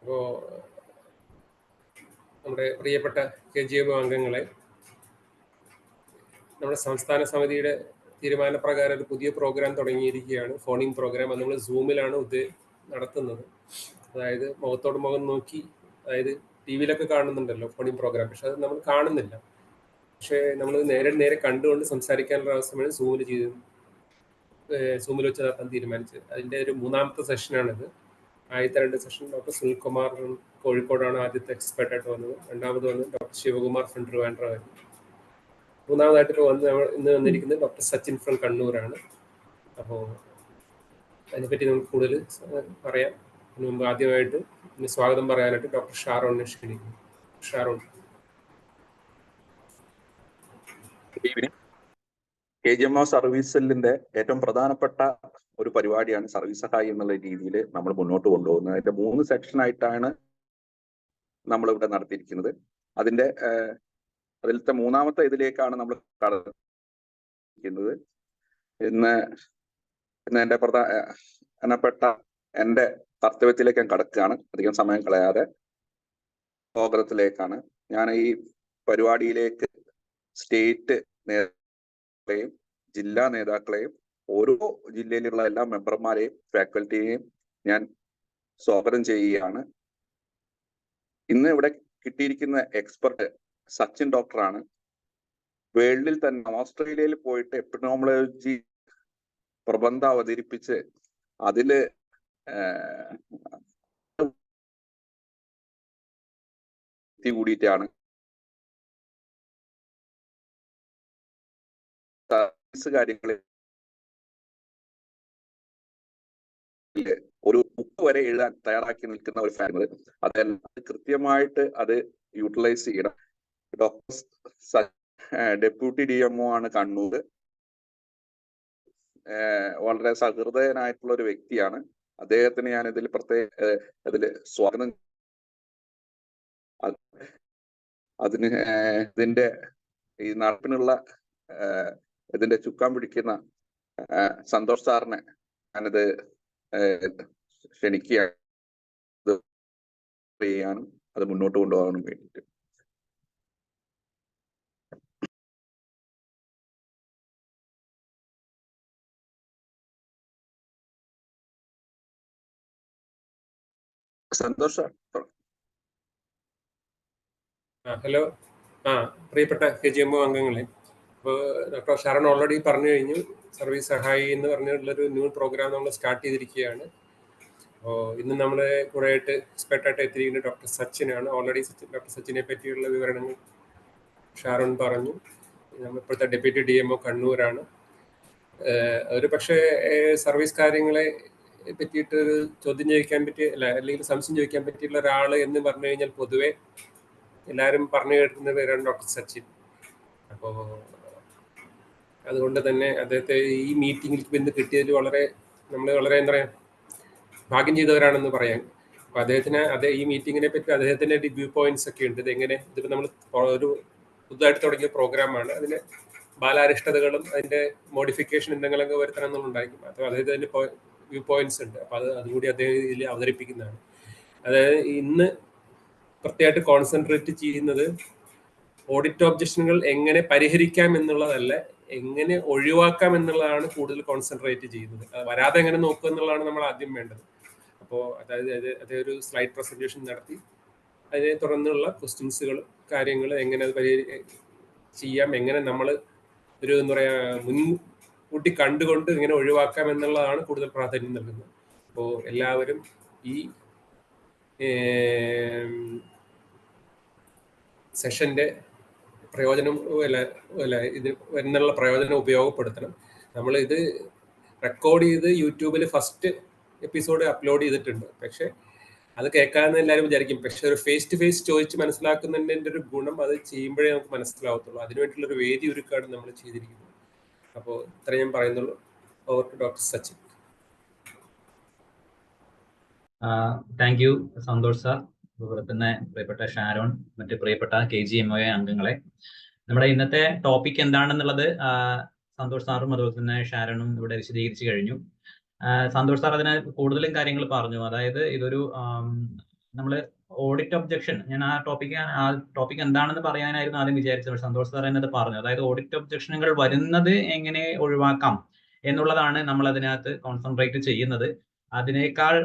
അപ്പോൾ നമ്മുടെ പ്രിയപ്പെട്ട KGMO അംഗങ്ങളെ, നമ്മുടെ സംസ്ഥാന സമിതിയുടെ തീരുമാനപ്രകാരം ഒരു പുതിയ പ്രോഗ്രാം തുടങ്ങിയിരിക്കുകയാണ്. Phoning program. അത് നമ്മൾ സൂമിലാണ് നടത്തുന്നത്. അതായത് മുഖത്തോട് മുഖം നോക്കി, അതായത് TV-യിലൊക്കെ കാണുന്നുണ്ടല്ലോ ഫോണിംഗ് പ്രോഗ്രാം, പക്ഷെ അത് നമ്മൾ കാണുന്നില്ല. പക്ഷേ നമ്മൾ നേരെ കണ്ടുകൊണ്ട് സംസാരിക്കാനുള്ള അവസരമാണ് സൂമിൽ വെച്ച് നടത്താൻ തീരുമാനിച്ചത്. അതിൻ്റെ ഒരു 3ാമത്തെ സെഷനാണിത്. ആദ്യത്തെ 2 സെഷൻ ഡോക്ടർ സുനിൽകുമാർ കോഴിക്കോടാണ് ആദ്യത്തെ എക്സ്പെർട്ടായിട്ട് വന്നത്. രണ്ടാമത് വന്നത് ഡോക്ടർ ശിവകുമാർ ഫ്രം ട്രിവാൻഡ്രമായിരുന്നു. 3ാമതായിട്ട് ഇപ്പോൾ ഇന്ന് വന്നിരിക്കുന്നത് ഡോക്ടർ സച്ചിൻ ഫ്രം കണ്ണൂരാണ്. അപ്പോൾ അതിനെപ്പറ്റി നമുക്ക് കൂടുതൽ പറയാം. അതിന് മുമ്പ് ആദ്യമായിട്ട് സ്വാഗതം പറയാനായിട്ട് ഡോക്ടർ ഷാരോണിനെ ക്ഷണിക്കുന്നു. Sharon. Good evening. KGMO service സെല്ലിന്റെ ഏറ്റവും പ്രധാനപ്പെട്ട ഒരു പരിപാടിയാണ് സർവീസ് സഹായി എന്നുള്ള രീതിയിൽ നമ്മൾ മുന്നോട്ട് കൊണ്ടുപോകുന്നത്. അതിന്റെ 3 സെക്ഷനായിട്ടാണ് നമ്മളിവിടെ നടത്തിയിരിക്കുന്നത്. അതിലത്തെ 3ാമത്തെ ഇതിലേക്കാണ് നമ്മൾ കടന്നിരിക്കുന്നത്. ഇന്ന് എന്റെ പ്രധാനപ്പെട്ട എന്റെ കർത്തവ്യത്തിലേക്ക് ഞാൻ കടക്കുകയാണ്. അധികം സമയം കളയാതെ സ്വാഗതത്തിലേക്കാണ്. ഞാൻ ഈ പരിപാടിയിലേക്ക് സ്റ്റേറ്റ് നേതാക്കളെയും ജില്ലാ നേതാക്കളെയും ഓരോ ജില്ലയിലുള്ള എല്ലാ മെമ്പർമാരെയും ഫാക്കൽറ്റിയെയും ഞാൻ സ്വാഗതം ചെയ്യുകയാണ്. ഇന്ന് ഇവിടെ കിട്ടിയിരിക്കുന്ന എക്സ്പെർട്ട് സച്ചിൻ ഡോക്ടറാണ്. വേൾഡിൽ തന്നെ ഓസ്ട്രേലിയയിൽ പോയിട്ട് എപ്പിഡോമോളജി പ്രബന്ധം അവതരിപ്പിച്ച് അതില് കൂടിയിട്ടാണ് കാര്യങ്ങളിൽ ഒരു ബുക്ക് വരെ എഴുതാൻ തയ്യാറാക്കി നിൽക്കുന്ന ഒരു ഫാമിലി. അതെല്ലാം കൃത്യമായിട്ട് അത് യൂട്ടിലൈസ് ചെയ്യണം. ഡോക്ടർ ഡെപ്യൂട്ടി DMO ആണ് കണ്ണൂർ. വളരെ സഹൃദയനായിട്ടുള്ള ഒരു വ്യക്തിയാണ്. അദ്ദേഹത്തിന് ഞാൻ ഇതിൽ സ്വാഗതം. ഇതിന്റെ ഈ നടപ്പിനുള്ള ഇതിന്റെ ചുക്കാൻ പിടിക്കുന്ന സന്തോഷ് സാറിനെ ഞാനിത് ക്ഷണിക്കുകയാണ് അത് മുന്നോട്ട് കൊണ്ടുപോകാനും വേണ്ടിയിട്ട്. സന്തോഷ് സാർ. ഹലോ. പ്രിയപ്പെട്ട KGMO അംഗങ്ങളെ, ഇപ്പോൾ ഡോക്ടർ ഷാരോൺ ഓൾറെഡി പറഞ്ഞു കഴിഞ്ഞു. സർവീസ് സഹായി എന്ന് പറഞ്ഞിട്ടുള്ളൊരു ന്യൂ പ്രോഗ്രാം നമ്മൾ സ്റ്റാർട്ട് ചെയ്തിരിക്കുകയാണ്. അപ്പോൾ ഇന്ന് നമ്മൾ കൂടെ ആയിട്ട് എക്സ്പെർട്ടായിട്ട് എത്തിയിരിക്കുന്നത് ഡോക്ടർ സച്ചിനാണ്. ഓൾറെഡി ഡോക്ടർ സച്ചിനെ പറ്റിയുള്ള വിവരണങ്ങൾ ഷാരോൺ പറഞ്ഞു. നമ്മളിപ്പോഴത്തെ ഡെപ്യൂട്ടി DMO കണ്ണൂരാണ്. ഒരു പക്ഷേ സർവീസ് കാര്യങ്ങളെ പറ്റിയിട്ട് ചോദ്യം ചോദിക്കാൻ പറ്റിയ അല്ലെങ്കിൽ സംശയം ചോദിക്കാൻ പറ്റിയുള്ള ഒരാൾ എന്ന് പറഞ്ഞു കഴിഞ്ഞാൽ പൊതുവെ എല്ലാവരും പറഞ്ഞു കേൾക്കുന്ന പേരാണ് ഡോക്ടർ സച്ചിൻ. അപ്പോൾ അതുകൊണ്ട് തന്നെ അദ്ദേഹത്തെ ഈ മീറ്റിങ്ങിൽ ഇന്ന് കിട്ടിയതിൽ നമ്മൾ വളരെ എന്താ പറയുക ഭാഗ്യം ചെയ്തവരാണെന്ന് പറയാം. അപ്പോൾ അദ്ദേഹത്തിന് ഈ മീറ്റിങ്ങിനെ പറ്റി അദ്ദേഹത്തിൻ്റെ വ്യൂ പോയിന്റ്സ് ഒക്കെ ഉണ്ട്. ഇതിപ്പോൾ നമ്മൾ ഒരു പുതുതായിട്ട് തുടങ്ങിയ പ്രോഗ്രാമാണ്. അതിന് ബാലാരിഷ്ടതകളും അതിൻ്റെ മോഡിഫിക്കേഷൻ എന്തെങ്കിലുമൊക്കെ വരുത്തണം എന്നുണ്ടായിരിക്കും. അപ്പോൾ അദ്ദേഹത്തിൻ്റെ വ്യൂ പോയിന്റ്സ് ഉണ്ട്. അപ്പോൾ അതുകൂടി അദ്ദേഹം ഇതിൽ അവതരിപ്പിക്കുന്നതാണ്. അതായത് ഇന്ന് പ്രത്യേകമായിട്ട് കോൺസെൻട്രേറ്റ് ചെയ്യുന്നത് ഓഡിറ്റ് ഒബ്ജക്ഷനുകൾ എങ്ങനെ പരിഹരിക്കാം എന്നുള്ളതല്ല, എങ്ങനെ ഒഴിവാക്കാം എന്നുള്ളതാണ് കൂടുതൽ കോൺസെൻട്രേറ്റ് ചെയ്യുന്നത്. വരാതെ എങ്ങനെ നോക്കുക എന്നുള്ളതാണ് നമ്മൾ ആദ്യം വേണ്ടത്. അപ്പോൾ അതായത് ഒരു സ്ലൈഡ് പ്രസന്റേഷൻ നടത്തി അതിനെ തുടർന്നുള്ള ക്വസ്റ്റ്യൻസുകൾ കാര്യങ്ങൾ എങ്ങനെ അത് ചെയ്യാം, എങ്ങനെ നമ്മൾ ഒരു എന്താ പറയുക മുൻകൂട്ടി കണ്ടുകൊണ്ട് ഇങ്ങനെ ഒഴിവാക്കാം എന്നുള്ളതാണ് കൂടുതൽ പ്രാധാന്യം നൽകുന്നത്. അപ്പോൾ എല്ലാവരും ഈ സെഷൻ്റെ പ്രയോജനം ഇത് എന്നുള്ള പ്രയോജനം ഉപയോഗപ്പെടുത്തണം. നമ്മളിത് റെക്കോർഡ് ചെയ്ത് യൂട്യൂബിൽ ഫസ്റ്റ് എപ്പിസോഡ് അപ്ലോഡ് ചെയ്തിട്ടുണ്ട്. പക്ഷെ അത് കേൾക്കാമെന്ന് എല്ലാവരും വിചാരിക്കും. പക്ഷെ ഒരു ഫേസ് ടു ഫേസ് ചോദിച്ച് മനസ്സിലാക്കുന്നതിൻ്റെ ഒരു ഗുണം അത് ചെയ്യുമ്പോഴേ നമുക്ക് മനസ്സിലാവത്തുള്ളൂ. അതിനുവേണ്ടിയുള്ളൊരു വേദി ഒരുക്കാണ് നമ്മൾ ചെയ്തിരിക്കുന്നത്. അപ്പോൾ ഇത്രയും ഞാൻ പറയുന്നുള്ളൂ. Over to doctor Sachin. Thank you Santhosh sir. അതുപോലെ തന്നെ പ്രിയപ്പെട്ട ഷാരോൺ, മറ്റ് പ്രിയപ്പെട്ട KGMO അംഗങ്ങളെ, നമ്മുടെ ഇന്നത്തെ ടോപ്പിക് എന്താണെന്നുള്ളത് സന്തോഷ് സാറും അതുപോലെ തന്നെ ഷാരോണും ഇവിടെ വിശദീകരിച്ചു കഴിഞ്ഞു. സന്തോഷ് സാർ അതിന് കൂടുതലും കാര്യങ്ങൾ പറഞ്ഞു. അതായത് ഇതൊരു നമ്മൾ ഓഡിറ്റ് ഒബ്ജക്ഷൻ, ഞാൻ ആ ടോപ്പിക് എന്താണെന്ന് പറയാനായിരുന്നു ആദ്യം വിചാരിച്ചത്, പക്ഷെ സന്തോഷ് സാർ എന്നത് പറഞ്ഞു. അതായത് ഓഡിറ്റ് ഒബ്ജക്ഷനുകൾ വരുന്നത് എങ്ങനെ ഒഴിവാക്കാം എന്നുള്ളതാണ് നമ്മൾ അതിനകത്ത് കോൺസെൻട്രേറ്റ് ചെയ്യുന്നത്. അതിനേക്കാൾ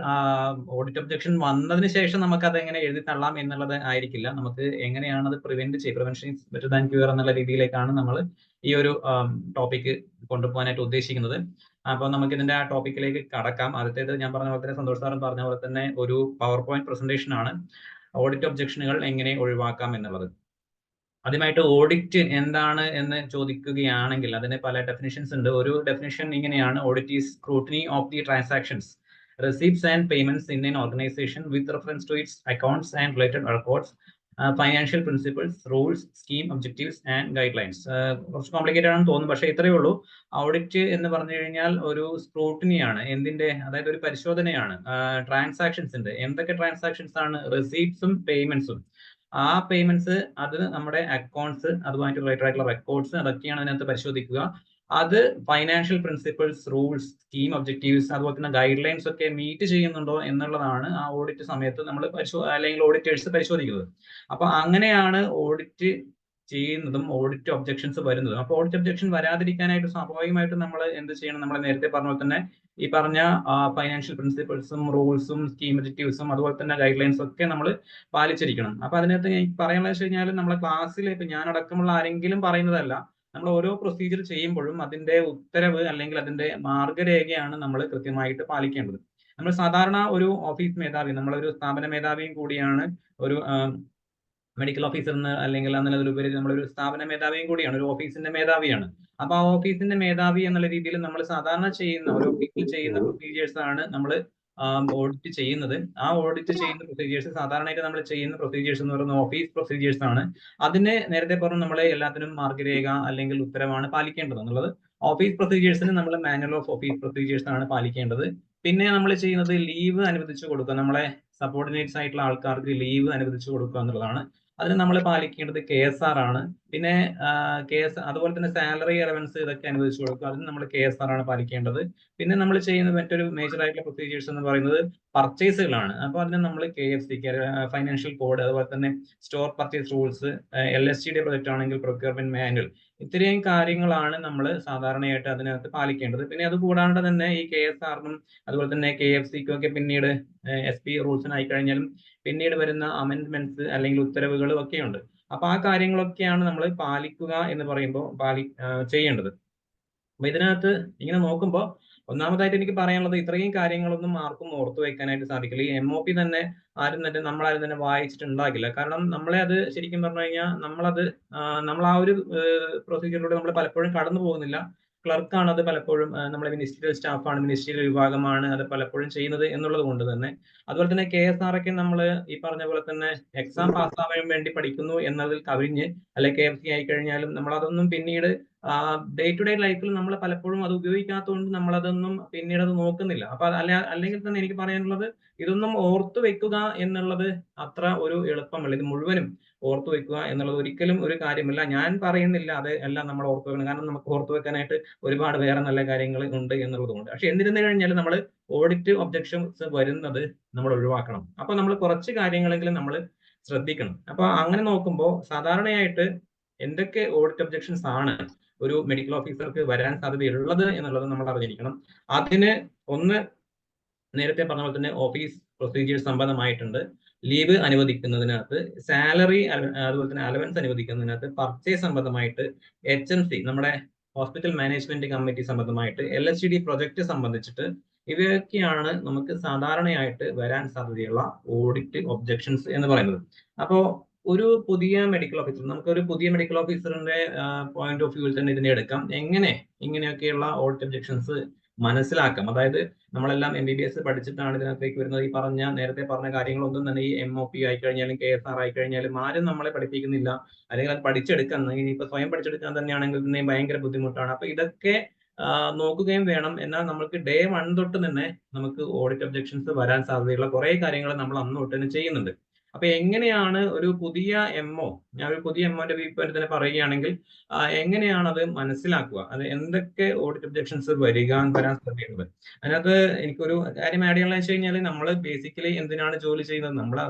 ഓഡിറ്റ് ഒബ്ജക്ഷൻ വന്നതിന് ശേഷം നമുക്ക് അത് എങ്ങനെ എഴുതി തള്ളാം എന്നുള്ളത് ആയിരിക്കില്ല. നമുക്ക് എങ്ങനെയാണ് അത് prevention is better than cure എന്നുള്ള രീതിയിലേക്കാണ് നമ്മൾ ഈ ഒരു ടോപ്പിക് കൊണ്ടുപോകാനായിട്ട് ഉദ്ദേശിക്കുന്നത്. അപ്പോൾ നമുക്ക് ഇതിന്റെ ആ ടോപ്പിക്കിലേക്ക് കടക്കാം. ആദ്യത്തേത് ഞാൻ പറഞ്ഞ പോലെ തന്നെ സന്തോഷ് സാറും പറഞ്ഞ പോലെ തന്നെ ഒരു പവർ പോയിന്റ് പ്രസന്റേഷൻ ആണ് ഓഡിറ്റ് ഒബ്ജക്ഷനുകൾ എങ്ങനെ ഒഴിവാക്കാം എന്നുള്ളത്. ആദ്യമായിട്ട് ഓഡിറ്റ് എന്താണ് എന്ന് ചോദിക്കുകയാണെങ്കിൽ അതിന് പല ഡെഫിനിഷൻസ് ഉണ്ട്. ഒരു ഡെഫിനിഷൻ ഇങ്ങനെയാണ്: audit is scrutiny of the transactions, receipts and payments in an organization with reference to its accounts and related records, financial principles, rules, scheme, objectives and guidelines. കുറച്ച് കോംപ്ലിക്കേറ്റഡ് ആണെന്ന് തോന്നുന്നു, പക്ഷേ ഇത്രയേ ഉള്ളൂ. ഓഡിറ്റ് എന്ന് പറഞ്ഞു കഴിഞ്ഞാൽ ഒരു സ്ക്രൂട്ടിനിയാണ്. എന്തിന്റെ? അതായത് ഒരു പരിശോധനയാണ് ട്രാൻസാക്ഷൻസിന്റെ. എന്തൊക്കെ ട്രാൻസാക്ഷൻസ് ആണ്? റെസീപ്റ്റ്സും പേയ്മെന്റ്സും. ആ പേയ്മെന്റ്സ് അത് നമ്മുടെ അക്കൗണ്ട്സ്, അതുമായിട്ട് റിലേറ്റഡ് ആയിട്ടുള്ള റെക്കോർഡ്സ്, അതൊക്കെയാണ് അതിനകത്ത് പരിശോധിക്കുക. അത് financial principles, rules, scheme, objectives, അതുപോലെ തന്നെ ഗൈഡ് ലൈൻസ് ഒക്കെ മീറ്റ് ചെയ്യുന്നുണ്ടോ എന്നുള്ളതാണ് ആ ഓഡിറ്റ് സമയത്ത് നമ്മൾ അല്ലെങ്കിൽ ഓഡിറ്റേഴ്സ് പരിശോധിക്കുന്നത്. അപ്പൊ അങ്ങനെയാണ് ഓഡിറ്റ് ചെയ്യുന്നതും ഓഡിറ്റ് ഒബ്ജക്ഷൻസ് വരുന്നതും. അപ്പോൾ ഓഡിറ്റ് ഒബ്ജക്ഷൻ വരാതിരിക്കാനായിട്ട് സ്വാഭാവികമായിട്ടും നമ്മൾ എന്ത് ചെയ്യണം? നമ്മൾ നേരത്തെ പറഞ്ഞ പോലെ തന്നെ ഈ പറഞ്ഞ ഫൈനാൻഷ്യൽ പ്രിൻസിപ്പിൾസും റൂൾസും സ്കീം ഒബ്ജക്റ്റീവ്സും അതുപോലെ തന്നെ ഗൈഡ് ലൈൻസ് ഒക്കെ നമ്മൾ പാലിച്ചിരിക്കണം. അപ്പൊ അതിനകത്ത് എനിക്ക് പറയാനുള്ളത് വെച്ച് കഴിഞ്ഞാൽ നമ്മളെ ക്ലാസ്സിൽ ഇപ്പൊ ഞാൻ അടക്കമുള്ള ആരെങ്കിലും പറയുന്നതല്ല, നമ്മൾ ഓരോ പ്രൊസീജിയർ ചെയ്യുമ്പോഴും അതിന്റെ ഉത്തരവ് അല്ലെങ്കിൽ അതിന്റെ മാർഗരേഖയാണ് നമ്മൾ കൃത്യമായിട്ട് പാലിക്കേണ്ടത്. നമ്മൾ സാധാരണ ഒരു ഓഫീസ് മേധാവി, നമ്മളൊരു സ്ഥാപന മേധാവിയും കൂടിയാണ്, ഒരു മെഡിക്കൽ ഓഫീസർ എന്ന് അല്ലെങ്കിൽ അതിലുപരി നമ്മളൊരു സ്ഥാപന മേധാവിയും കൂടിയാണ്, ഒരു ഓഫീസിന്റെ മേധാവിയാണ്. അപ്പൊ ആ ഓഫീസിന്റെ മേധാവി എന്നുള്ള രീതിയിൽ നമ്മൾ സാധാരണ ചെയ്യുന്ന ഒരു ഓഫീസിൽ ചെയ്യുന്ന പ്രൊസീജിയേഴ്സ് ആണ് നമ്മൾ ഓഡിറ്റ് ചെയ്യുന്നത്. ആ ഓഡിറ്റ് ചെയ്യുന്ന പ്രൊസീജിയേഴ്സ് സാധാരണയായിട്ട് നമ്മൾ ചെയ്യുന്ന പ്രൊസീജിയേഴ്സ് എന്ന് പറയുന്നത് ഓഫീസ് പ്രൊസീജിയേഴ്സ് ആണ്. അതിന് നേരത്തെ പറഞ്ഞു നമ്മൾ എല്ലാത്തിനും മാർഗരേഖ അല്ലെങ്കിൽ ഉത്തരവാണ് പാലിക്കേണ്ടത് എന്നുള്ളത്. ഓഫീസ് പ്രൊസീജിയേഴ്സിന് നമ്മൾ മാനുവൽ ഓഫ് ഓഫീസ് പ്രൊസീജിയേഴ്സ് ആണ് പാലിക്കേണ്ടത്. പിന്നെ നമ്മൾ ചെയ്യുന്നത് ലീവ് അനുവദിച്ചു കൊടുക്കുക, നമ്മളെ സബോർഡിനേറ്റ്സ് ആയിട്ടുള്ള ആൾക്കാർക്ക് ലീവ് അനുവദിച്ചു കൊടുക്കുക എന്നുള്ളതാണ്. അതിന് നമ്മൾ പാലിക്കേണ്ടത് KSR ആണ്. പിന്നെ അതുപോലെ തന്നെ സാലറി അലവൻസ് ഇതൊക്കെ അനുവദിച്ചു കൊടുക്കുക, അതിന് നമ്മൾ KSR ആണ് പാലിക്കേണ്ടത്. പിന്നെ നമ്മൾ ചെയ്യുന്ന മറ്റൊരു മേജർ ആയിട്ടുള്ള പ്രൊസീജിയേഴ്സ് എന്ന് പറയുന്നത് പർച്ചേസുകളാണ്. അപ്പൊ അതിന് നമ്മൾ KFC, ഫൈനാൻഷ്യൽ കോഡ്, അതുപോലെ തന്നെ store purchase rules, LSTD project ആണെങ്കിൽ പ്രൊക്യൂർമെന്റ് മാനുവൽ, ഇത്രയും കാര്യങ്ങളാണ് നമ്മൾ സാധാരണയായിട്ട് അതിനകത്ത് പാലിക്കേണ്ടത്. പിന്നെ അത് കൂടാണ്ട് തന്നെ ഈ KSRനും അതുപോലെ തന്നെ KFCക്കും ഒക്കെ പിന്നീട് SP റൂൾസിനായി കഴിഞ്ഞാലും പിന്നീട് വരുന്ന അമെന്റ്മെന്റ്സ് അല്ലെങ്കിൽ ഉത്തരവുകളും ഒക്കെ ഉണ്ട്. അപ്പൊ ആ കാര്യങ്ങളൊക്കെയാണ് നമ്മൾ പാലിക്കുക എന്ന് പറയുമ്പോൾ ചെയ്യേണ്ടത്. അപ്പൊ ഇതിനകത്ത് ഇങ്ങനെ നോക്കുമ്പോൾ ഒന്നാമതായിട്ട് എനിക്ക് പറയാനുള്ളത് ഇത്രയും കാര്യങ്ങളൊന്നും ആർക്കും ഓർത്തു വെക്കാനായിട്ട് സാധിക്കില്ല. ഈ MOP തന്നെ നമ്മളാരും തന്നെ വായിച്ചിട്ടുണ്ടാകില്ല. കാരണം നമ്മളെ അത് ശരിക്കും പറഞ്ഞു കഴിഞ്ഞാൽ നമ്മൾ ആ ഒരു പ്രൊസീജിയറിലൂടെ നമ്മൾ പലപ്പോഴും കടന്നു പോകുന്നില്ല. ക്ലർക്കാണ് അത് പലപ്പോഴും, നമ്മളെ മിനിസ്റ്റീരിയൽ സ്റ്റാഫാണ്, മിനിസ്റ്റീരിയൽ വിഭാഗമാണ് അത് പലപ്പോഴും ചെയ്യുന്നത് എന്നുള്ളത് കൊണ്ട് തന്നെ. അതുപോലെ തന്നെ KSR ഒക്കെ നമ്മൾ ഈ പറഞ്ഞ പോലെ തന്നെ എക്സാം പാസ്സാവാൻ വേണ്ടി പഠിക്കുന്നു എന്നതിൽ കവിഞ്ഞ്, അല്ലെ KFC ആയി കഴിഞ്ഞാലും നമ്മൾ അതൊന്നും പിന്നീട് ഡേ ടു ഡേ ലൈഫിൽ നമ്മൾ പലപ്പോഴും അത് ഉപയോഗിക്കാത്തതുകൊണ്ട് നമ്മൾ അതൊന്നും പിന്നീട് അത് നോക്കുന്നില്ല. അപ്പൊ അല്ലെങ്കിൽ തന്നെ എനിക്ക് പറയാനുള്ളത് ഇതൊന്നും ഓർത്തു വെക്കുക എന്നുള്ളത് അത്ര ഒരു എളുപ്പമല്ല. ഇത് മുഴുവനും ഓർത്തു വെക്കുക എന്നുള്ളത് ഒരിക്കലും ഒരു കാര്യമല്ല. ഞാൻ പറയുന്നില്ല അത് എല്ലാം നമ്മൾ ഓർത്തു വെക്കണം, കാരണം നമുക്ക് ഓർത്തു വെക്കാനായിട്ട് ഒരുപാട് വേറെ നല്ല കാര്യങ്ങൾ ഉണ്ട് എന്നുള്ളത് കൊണ്ട്. പക്ഷെ എന്നിരുന്നു കഴിഞ്ഞാൽ നമ്മൾ ഓഡിറ്റ് ഒബ്ജക്ഷൻസ് വരുന്നത് നമ്മൾ ഒഴിവാക്കണം. അപ്പൊ നമ്മൾ കുറച്ച് കാര്യങ്ങളെങ്കിലും നമ്മൾ ശ്രദ്ധിക്കണം. അപ്പൊ അങ്ങനെ നോക്കുമ്പോൾ സാധാരണയായിട്ട് എന്തൊക്കെ ഓഡിറ്റ് ഒബ്ജക്ഷൻസ് ആണ് ഒരു മെഡിക്കൽ ഓഫീസർക്ക് വരാൻ സാധ്യതയുള്ളത് എന്നുള്ളത് നമ്മൾ അറിഞ്ഞിരിക്കണം. അതിന് ഒന്ന് നേരത്തെ പറഞ്ഞ പോലെ തന്നെ ഓഫീസ് പ്രൊസീജിയേഴ്സ് സംബന്ധമായിട്ടുണ്ട്, ലീവ് അനുവദിക്കുന്നതിനകത്ത്, സാലറി അതുപോലെ തന്നെ അലവൻസ് അനുവദിക്കുന്നതിനകത്ത്, പർച്ചേസ് സംബന്ധമായിട്ട്, HMC നമ്മുടെ ഹോസ്പിറ്റൽ മാനേജ്മെന്റ് കമ്മിറ്റി സംബന്ധമായിട്ട്, LSTD പ്രൊജക്ട് സംബന്ധിച്ചിട്ട്, ഇവയൊക്കെയാണ് നമുക്ക് സാധാരണയായിട്ട് വരാൻ സാധ്യതയുള്ള ഓഡിറ്റ് ഒബ്ജക്ഷൻസ് എന്ന് പറയുന്നത്. അപ്പോൾ ഒരു പുതിയ മെഡിക്കൽ ഓഫീസർ, നമുക്കൊരു പുതിയ മെഡിക്കൽ ഓഫീസറിന്റെ പോയിന്റ് ഓഫ് വ്യൂവിൽ തന്നെ ഇതിനെ എടുക്കാം. എങ്ങനെ ഇങ്ങനെയൊക്കെയുള്ള ഓഡിറ്റ് ഒബ്ജക്ഷൻസ് മനസ്സിലാക്കാം? അതായത് നമ്മളെല്ലാം MBBS പഠിച്ചിട്ടാണ് ഇതിനകത്തേക്ക് വരുന്നത്. ഈ നേരത്തെ പറഞ്ഞ കാര്യങ്ങളൊന്നും തന്നെ ഈ MOP ആയിക്കഴിഞ്ഞാലും KSR ആയിക്കഴിഞ്ഞാലും ആരും നമ്മളെ പഠിപ്പിക്കുന്നില്ല, അല്ലെങ്കിൽ അത് പഠിച്ചെടുക്കാൻ, ഇനിയിപ്പോ സ്വയം പഠിച്ചെടുക്കാൻ തന്നെയാണെങ്കിൽ തന്നെ ഭയങ്കര ബുദ്ധിമുട്ടാണ്. അപ്പൊ ഇതൊക്കെ നോക്കുകയും വേണം. എന്നാൽ നമുക്ക് ഡേ 1 തൊട്ട് തന്നെ നമുക്ക് ഓഡിറ്റ് ഒബ്ജക്ഷൻസ് വരാൻ സാധ്യതയുള്ള കുറെ കാര്യങ്ങൾ നമ്മൾ അന്ന് തൊട്ട് തന്നെ ചെയ്യുന്നുണ്ട്. അപ്പൊ എങ്ങനെയാണ് ഒരു പുതിയ എംഒ, ഞാൻ ഒരു പുതിയ എംഒന്റെ വ്യൂ പോയിന്റ് തന്നെ പറയുകയാണെങ്കിൽ എങ്ങനെയാണ് അത് മനസ്സിലാക്കുക, അത് എന്തൊക്കെ ഓഡിറ്റ് ഒബ്ജക്ഷൻസ് വരാൻ സാധ്യതയുണ്ട്. അതിനകത്ത് എനിക്കൊരു കാര്യം ആഡ് ചെയ്യാനുള്ള വെച്ച് കഴിഞ്ഞാൽ നമ്മൾ ബേസിക്കലി എന്തിനാണ് ജോലി ചെയ്യുന്നത്,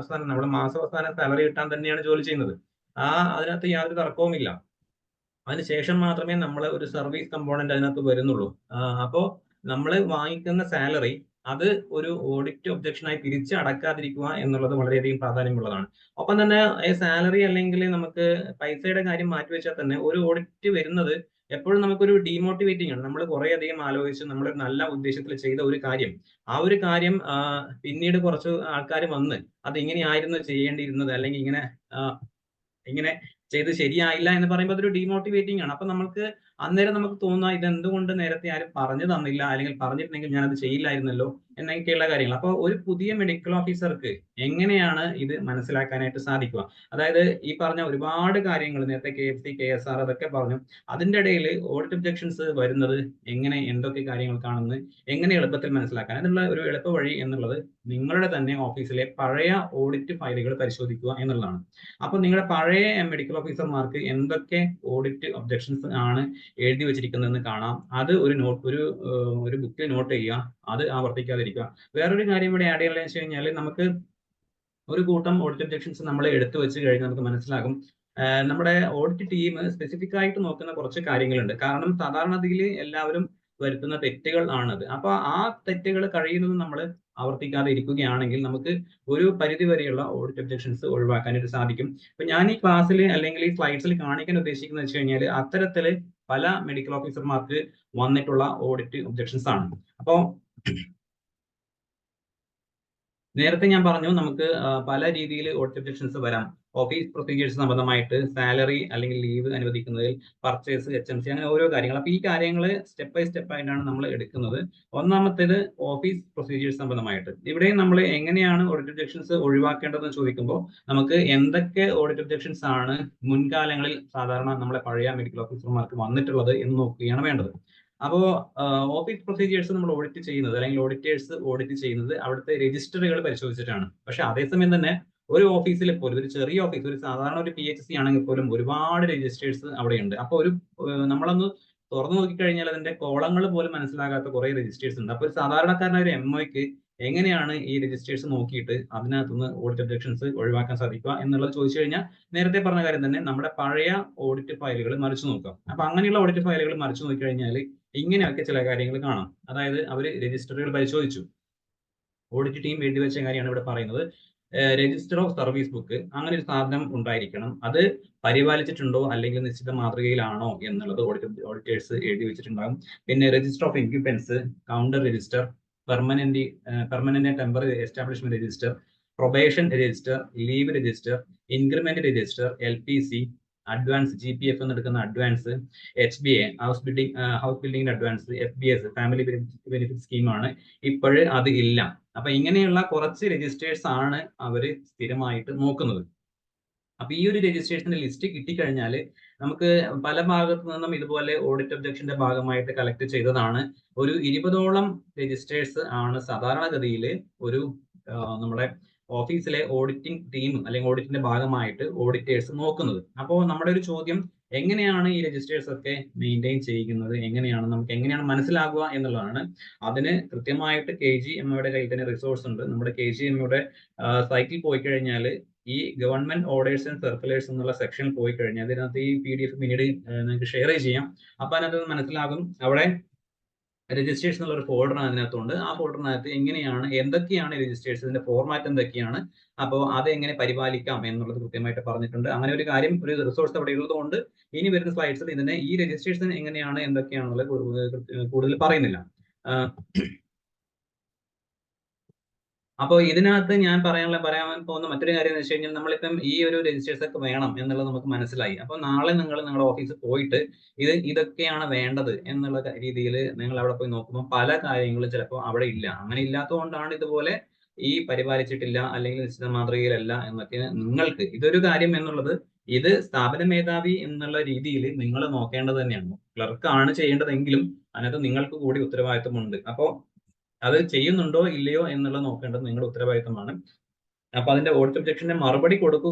നമ്മുടെ മാസാവസാനം സാലറി കിട്ടാൻ തന്നെയാണ് ജോലി ചെയ്യുന്നത്. അതിനകത്ത് യാതൊരു തർക്കവുമില്ല. അതിനുശേഷം മാത്രമേ നമ്മൾ ഒരു സർവീസ് കമ്പോണന്റ് അതിനകത്ത് വരുന്നുള്ളൂ. അപ്പോൾ നമ്മൾ വാങ്ങിക്കുന്ന സാലറി അത് ഒരു ഓഡിറ്റ് ഒബ്ജക്ഷനായി തിരിച്ചടക്കാതിരിക്കുക എന്നുള്ളത് വളരെയധികം പ്രാധാന്യമുള്ളതാണ്. ഒപ്പം തന്നെ സാലറി അല്ലെങ്കിൽ നമുക്ക് പൈസയുടെ കാര്യം മാറ്റിവെച്ചാൽ തന്നെ ഒരു ഓഡിറ്റ് വരുന്നത് എപ്പോഴും നമുക്കൊരു ഡീമോട്ടിവേറ്റിംഗ് ആണ്. നമ്മൾ കുറെ അധികം ആലോചിച്ച് നമ്മൾ നല്ല ഉദ്ദേശത്തിൽ ചെയ്ത ഒരു കാര്യം, ആ ഒരു കാര്യം പിന്നീട് കുറച്ച് ആൾക്കാർ വന്ന് അത് ഇങ്ങനെയായിരുന്നു ചെയ്യേണ്ടിയിരുന്നത്, അല്ലെങ്കിൽ ഇങ്ങനെ ചെയ്ത് ശരിയായില്ല എന്ന് പറയുമ്പോൾ അതൊരു ഡീമോട്ടിവേറ്റിംഗ് ആണ്. അപ്പൊ അന്നേരം നമുക്ക് തോന്നുക ഇത് എന്തുകൊണ്ട് നേരത്തെ ആരും പറഞ്ഞു തന്നില്ല, അല്ലെങ്കിൽ പറഞ്ഞിട്ടുണ്ടെങ്കിൽ ഞാനത് ചെയ്യില്ലായിരുന്നല്ലോ എന്നൊക്കെയുള്ള കാര്യങ്ങൾ. അപ്പോൾ ഒരു പുതിയ മെഡിക്കൽ ഓഫീസർക്ക് എങ്ങനെയാണ് ഇത് മനസ്സിലാക്കാനായിട്ട് സാധിക്കുക? അതായത് ഈ പറഞ്ഞ ഒരുപാട് കാര്യങ്ങൾ നേരത്തെ KFC, KSR അതൊക്കെ പറഞ്ഞു. അതിന്റെ ഇടയിൽ ഓഡിറ്റ് ഒബ്ജക്ഷൻസ് വരുന്നത് എന്തൊക്കെ കാര്യങ്ങൾക്കാണെന്ന് എങ്ങനെ എളുപ്പത്തിൽ മനസ്സിലാക്കാൻ, അതിനുള്ള ഒരു എളുപ്പ വഴി എന്നുള്ളത് നിങ്ങളുടെ തന്നെ ഓഫീസിലെ പഴയ ഓഡിറ്റ് ഫയലുകൾ പരിശോധിക്കുക എന്നുള്ളതാണ്. അപ്പൊ നിങ്ങളുടെ പഴയ മെഡിക്കൽ ഓഫീസർമാർക്ക് എന്തൊക്കെ ഓഡിറ്റ് ഒബ്ജക്ഷൻസ് ആണ് എഴുതി വെച്ചിരിക്കുന്നതെന്ന് കാണാം. അത് ഒരു ബുക്കിൽ നോട്ട് ചെയ്യുക, അത് ആവർത്തിക്കാതിരിക്കുക. വേറൊരു കാര്യം ഇവിടെ ആഡ് ചെയ്യാന്ന് വെച്ച് കഴിഞ്ഞാൽ നമുക്ക് ഒരു കൂട്ടം ഓഡിറ്റ് ഒബ്ജക്ഷൻസ് നമ്മൾ എടുത്തു വെച്ച് കഴിഞ്ഞാൽ നമുക്ക് മനസ്സിലാകും നമ്മുടെ ഓഡിറ്റ് ടീം സ്പെസിഫിക് ആയിട്ട് നോക്കുന്ന കുറച്ച് കാര്യങ്ങളുണ്ട്. കാരണം സാധാരണഗതിയിൽ എല്ലാവരും വരുത്തുന്ന തെറ്റുകൾ ആണത്. അപ്പൊ ആ തെറ്റുകൾ കഴിയുന്നത് നമ്മൾ ആവർത്തിക്കാതെ ഇരിക്കുകയാണെങ്കിൽ നമുക്ക് ഒരു പരിധി വരെയുള്ള ഓഡിറ്റ് ഒബ്ജക്ഷൻസ് ഒഴിവാക്കാനായിട്ട് സാധിക്കും. ഇപ്പൊ ഞാൻ ഈ ക്ലാസ്സിൽ അല്ലെങ്കിൽ ഈ സ്ലൈഡ്സിൽ കാണിക്കാൻ ഉദ്ദേശിക്കുന്നത് വെച്ച് കഴിഞ്ഞാൽ അത്തരത്തില് പല മെഡിക്കൽ ഓഫീസർമാർക്ക് വന്നിട്ടുള്ള ഓഡിറ്റ് ഒബ്ജക്ഷൻസ് ആണ്. അപ്പോ നേരത്തെ ഞാൻ പറഞ്ഞു നമുക്ക് പല രീതിയിൽ ഓഡിറ്റ് ഒബ്ജക്ഷൻസ് വരാം. ഓഫീസ് പ്രൊസീജിയേഴ്സ് സംബന്ധമായിട്ട്, സാലറി അല്ലെങ്കിൽ ലീവ് അനുവദിക്കുന്നതിൽ, പർച്ചേസ്, HMC, അങ്ങനെ ഓരോ കാര്യങ്ങൾ. അപ്പൊ ഈ കാര്യങ്ങൾ സ്റ്റെപ്പ് ബൈ സ്റ്റെപ്പ് ആയിട്ടാണ് നമ്മൾ എടുക്കുന്നത്. ഒന്നാമത്തേത് ഓഫീസ് പ്രൊസീജിയേഴ്സ് സംബന്ധമായിട്ട്. ഇവിടെയും നമ്മൾ എങ്ങനെയാണ് ഓഡിറ്റ് ഒബ്ജക്ഷൻസ് ഒഴിവാക്കേണ്ടതെന്ന് ചോദിക്കുമ്പോൾ നമുക്ക് എന്തൊക്കെ ഓഡിറ്റ് ഒബ്ജക്ഷൻസ് ആണ് മുൻകാലങ്ങളിൽ സാധാരണ നമ്മളെ പഴയ മെഡിക്കൽ ഓഫീസർമാർക്ക് വന്നിട്ടുള്ളത് എന്ന് നോക്കുകയാണ് വേണ്ടത്. അപ്പോൾ ഓഫീസ് പ്രൊസീജിയേഴ്സ് നമ്മൾ ഓഡിറ്റ് ചെയ്യുന്നത്, അല്ലെങ്കിൽ ഓഡിറ്റേഴ്സ് ഓഡിറ്റ് ചെയ്യുന്നത് അവിടുത്തെ രജിസ്റ്ററുകൾ പരിശോധിച്ചിട്ടാണ്. പക്ഷെ അതേസമയം തന്നെ ഒരു ഓഫീസിൽ പോലും, ഒരു ചെറിയ ഓഫീസ്, ഒരു സാധാരണ ഒരു PHC ആണെങ്കിൽ പോലും ഒരുപാട് രജിസ്റ്റേഴ്സ് അവിടെയുണ്ട്. അപ്പോൾ നമ്മളൊന്ന് തുറന്നു നോക്കിക്കഴിഞ്ഞാൽ അതിന്റെ കോളങ്ങൾ പോലും മനസ്സിലാകാത്ത കുറെ രജിസ്റ്റേഴ്സ് ഉണ്ട്. അപ്പോൾ ഒരു സാധാരണക്കാരനായ ഒരു MOയ്ക്ക് എങ്ങനെയാണ് ഈ രജിസ്റ്റേഴ്സ് നോക്കിയിട്ട് അതിനകത്തുനിന്ന് ഓഡിറ്റ് ഒബ്ജക്ഷൻസ് ഒഴിവാക്കാൻ സാധിക്കുക എന്നുള്ളത് ചോദിച്ചു കഴിഞ്ഞാൽ നേരത്തെ പറഞ്ഞ കാര്യം തന്നെ നമ്മുടെ പഴയ ഓഡിറ്റ് ഫയലുകൾ മറിച്ചു നോക്കാം. അപ്പൊ അങ്ങനെയുള്ള ഓഡിറ്റ് ഫയലുകൾ മറിച്ചു നോക്കിക്കഴിഞ്ഞാൽ ഇങ്ങനെയൊക്കെ ചില കാര്യങ്ങൾ കാണാം. അതായത് അവർ രജിസ്റ്ററുകൾ പരിശോധിച്ചു. ഓഡിറ്റ് ടീം എഴുതി വെച്ച കാര്യമാണ് ഇവിടെ പറയുന്നത്. രജിസ്റ്റർ ഓഫ് സർവീസ് ബുക്ക്, അങ്ങനെ ഒരു സാധനം ഉണ്ടായിരിക്കണം. അത് പരിപാലിച്ചിട്ടുണ്ടോ അല്ലെങ്കിൽ നിശ്ചിത മാതൃകയിലാണോ എന്നുള്ളത് ഓഡിറ്റേഴ്സ് എഴുതി വെച്ചിട്ടുണ്ടാകും. പിന്നെ register of equipments, counter register, permanent temporary establishment register, probation register, leave register, increment register, LPC, advance, GPF എന്നെടുക്കുന്ന advance, HBA, house building advance, FBS, family benefit സ്കീമാണ്. ഇപ്പോഴ് അത് ഇല്ല. അപ്പൊ ഇങ്ങനെയുള്ള കുറച്ച് രജിസ്റ്റേഴ്സ് ആണ് അവര് സ്ഥിരമായിട്ട് നോക്കുന്നത്. അപ്പൊ ഈ ഒരു രജിസ്ട്രേഷന്റെ ലിസ്റ്റ് കിട്ടിക്കഴിഞ്ഞാൽ നമുക്ക് പല ഭാഗത്തു നിന്നും ഇതുപോലെ ഓഡിറ്റ് ഒബ്ജക്ഷന്റെ ഭാഗമായിട്ട് കളക്ട് ചെയ്തതാണ്. ഒരു 20ഓളം രജിസ്റ്റേഴ്സ് ആണ് സാധാരണഗതിയിൽ ഒരു നമ്മുടെ ഓഫീസിലെ ഓഡിറ്റിംഗ് ടീം അല്ലെങ്കിൽ ഓഡിറ്റിന്റെ ഭാഗമായിട്ട് ഓഡിറ്റേഴ്സ് നോക്കുന്നത്. അപ്പോൾ നമ്മുടെ ഒരു ചോദ്യം, എങ്ങനെയാണ് ഈ രജിസ്റ്റേഴ്സ് ഒക്കെ മെയിൻറ്റെയിൻ ചെയ്യുന്നത്, നമുക്ക് എങ്ങനെയാണ് മനസ്സിലാകുക എന്നുള്ളതാണ്. അതിന് കൃത്യമായിട്ട് KGMOയുടെ കയ്യിൽ തന്നെ റിസോഴ്സ് ഉണ്ട്. നമ്മുടെ KGMOയുടെ സൈറ്റിൽ പോയി കഴിഞ്ഞാൽ ഈ ഗവൺമെന്റ് ഓർഡേഴ്സ് ആൻഡ് സർക്കുലേഴ്സ് എന്നുള്ള സെക്ഷനിൽ പോയി കഴിഞ്ഞാൽ അതിനകത്ത് ഈ PDF പിന്നീട് നിങ്ങൾക്ക് ഷെയർ ചെയ്യാം. അപ്പൊ അതിനകത്ത് മനസ്സിലാകും അവിടെ രജിസ്റ്റേഴ്സ് എന്നുള്ള ഒരു ഫോൾഡർ അതിനകത്തുണ്ട്. ആ ഫോൾഡറിനകത്ത് എന്തൊക്കെയാണ് രജിസ്റ്റേഴ്സിന്റെ ഫോർമാറ്റ് എന്തൊക്കെയാണ്, അപ്പോൾ അത് എങ്ങനെ പരിപാലിക്കാം എന്നുള്ളത് കൃത്യമായിട്ട് പറഞ്ഞിട്ടുണ്ട്. അങ്ങനെ ഒരു കാര്യം, ഒരു റിസോഴ്സ് അവിടെ ഉള്ളതുകൊണ്ട് ഇനി വരുന്ന സ്ലൈഡ്സിൽ ഇതിന്റെ ഈ രജിസ്ട്രേഷൻ എന്തൊക്കെയാണെന്നുള്ളത് കൂടുതൽ പറയുന്നില്ല. അപ്പോൾ ഇതിനകത്ത് ഞാൻ പറയാൻ പോകുന്ന മറ്റൊരു കാര്യം എന്ന് വെച്ച് കഴിഞ്ഞാൽ നമ്മളിപ്പം ഈ ഒരു രജിസ്റ്റേഴ്സ് ഒക്കെ വേണം എന്നുള്ളത് നമുക്ക് മനസ്സിലായി. അപ്പോൾ നാളെ നിങ്ങൾ നിങ്ങളുടെ ഓഫീസിൽ പോയിട്ട് ഇതൊക്കെയാണ് വേണ്ടത് എന്നുള്ള രീതിയിൽ നിങ്ങൾ അവിടെ പോയി നോക്കുമ്പോൾ പല കാര്യങ്ങളും ചിലപ്പോൾ അവിടെ ഇല്ല. അങ്ങനെ ഇല്ലാത്തതുകൊണ്ടാണ് ഇതുപോലെ ഈ പരിപാലിച്ചിട്ടില്ല അല്ലെങ്കിൽ നിശ്ചിത മാതൃകയിലല്ല എന്നൊക്കെ നിങ്ങൾക്ക് ഇതൊരു കാര്യം എന്നുള്ളത് ഇത് സ്ഥാപന മേധാവി എന്നുള്ള രീതിയിൽ നിങ്ങൾ നോക്കേണ്ടത് തന്നെയാണ്. ക്ലർക്കാണ് ചെയ്യേണ്ടതെങ്കിലും അതിനകത്ത് നിങ്ങൾക്ക് കൂടി ഉത്തരവാദിത്വമുണ്ട്. അപ്പോൾ അത് ചെയ്യുന്നുണ്ടോ ഇല്ലയോ എന്നുള്ളത് നോക്കേണ്ടത് നിങ്ങളുടെ ഉത്തരവാദിത്തമാണ്. അപ്പൊ അതിന്റെ ഓഡിറ്റ് ഒബ്ജക്ഷന് മറുപടി കൊടുക്കുക